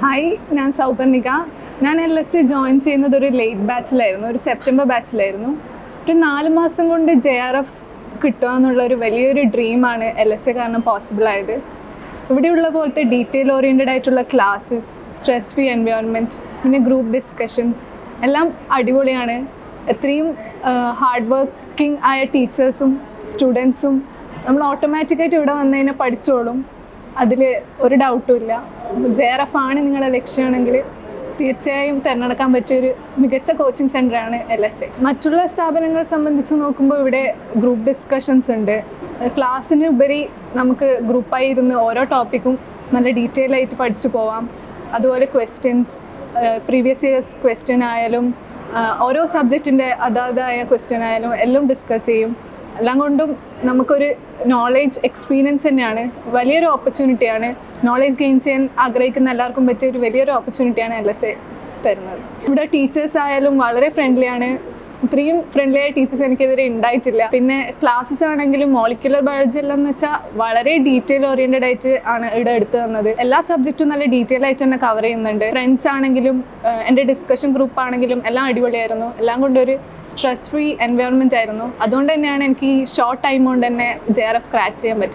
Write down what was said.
Hi, ഞാൻ സൗപർണിക. ഞാൻ LSE join ചെയ്യുന്നത് ഒരു ലേറ്റ് ബാച്ചിലായിരുന്നു, ഒരു സെപ്റ്റംബർ ബാച്ചിലായിരുന്നു. ഒരു 4 മാസം കൊണ്ട് JRF കിട്ടുക എന്നുള്ളൊരു വലിയൊരു ഡ്രീമാണ് LSE കാരണം പോസിബിൾ ആയത്. ഇവിടെയുള്ള പോലത്തെ ഡീറ്റെയിൽ ഓറിയൻറ്റഡ് ആയിട്ടുള്ള ക്ലാസ്സസ്, സ്ട്രെസ് ഫ്രീ എൻവയോൺമെൻറ്റ്, പിന്നെ ഗ്രൂപ്പ് ഡിസ്കഷൻസ് എല്ലാം അടിപൊളിയാണ്. എത്രയും ഹാർഡ് വർക്കിംഗ് ആയ ടീച്ചേഴ്സും സ്റ്റുഡൻസും നമ്മൾ ഓട്ടോമാറ്റിക്കായിട്ട് ഇവിടെ വന്നു കഴിഞ്ഞാൽ പഠിച്ചോളും. അതിൽ ഒരു ഡൗട്ടും ഇല്ല. JRF ആണ് നിങ്ങളുടെ ലക്ഷ്യമാണെങ്കിൽ തീർച്ചയായും തിരഞ്ഞെടുക്കാൻ പറ്റിയൊരു മികച്ച കോച്ചിങ് സെൻ്ററാണ് LSE. മറ്റുള്ള സ്ഥാപനങ്ങളെ സംബന്ധിച്ച് നോക്കുമ്പോൾ ഇവിടെ ഗ്രൂപ്പ് ഡിസ്കഷൻസ് ഉണ്ട്. ക്ലാസ്സിന് ഉപരി നമുക്ക് ഗ്രൂപ്പായി ഇരുന്ന് ഓരോ ടോപ്പിക്കും നല്ല ഡീറ്റെയിൽ ആയിട്ട് പഠിച്ചു പോവാം. അതുപോലെ ക്വസ്റ്റ്യൻസ്, പ്രീവിയസ് ഇയേഴ്സ് ക്വസ്റ്റ്യൻ ആയാലും ഓരോ സബ്ജക്റ്റിൻ്റെ അതാതായ ക്വസ്റ്റ്യൻ ആയാലും എല്ലാം ഡിസ്കസ് ചെയ്യും. എല്ലാം കൊണ്ടും നമുക്കൊരു നോളേജ് എക്സ്പീരിയൻസ് തന്നെയാണ്. വലിയൊരു ഓപ്പർച്യൂണിറ്റിയാണ്. നോളേജ് ഗെയിൻ ചെയ്യാൻ ആഗ്രഹിക്കുന്ന എല്ലാവർക്കും പറ്റിയ ഒരു വലിയൊരു ഓപ്പർച്യൂണിറ്റിയാണ് LSE തരുന്നത്. ഇവിടെ ടീച്ചേഴ്സ് ആയാലും വളരെ ഫ്രണ്ട്ലിയാണ്. ഇത്രയും ഫ്രണ്ട്ലി ആയ ടീച്ചേഴ്സ് എനിക്കെതിരെ ഉണ്ടായിട്ടില്ല. പിന്നെ ക്ലാസ്സസ് ആണെങ്കിലും മോളിക്യുലർ ബയോളജി എല്ലാം എന്ന് വെച്ചാൽ വളരെ ഡീറ്റെയിൽ ഓറിയൻറ്റഡ് ആയിട്ട് ആണ് ഇവിടെ എടുത്തു തന്നത്. എല്ലാ സബ്ജക്റ്റും നല്ല ഡീറ്റെയിൽ ആയിട്ട് തന്നെ കവർ ചെയ്യുന്നുണ്ട്. ഫ്രണ്ട്സ് ആണെങ്കിലും എൻ്റെ ഡിസ്കഷൻ ഗ്രൂപ്പ് ആണെങ്കിലും എല്ലാം അടിപൊളിയായിരുന്നു. എല്ലാം കൊണ്ടൊരു സ്ട്രെസ് ഫ്രീ എൻവയോൺമെൻറ്റ് ആയിരുന്നു. അതുകൊണ്ട് തന്നെയാണ് എനിക്ക് ഈ ഷോർട്ട് ടൈം കൊണ്ട് തന്നെ JRF ക്രാക്ക് ചെയ്യാൻ പറ്റും.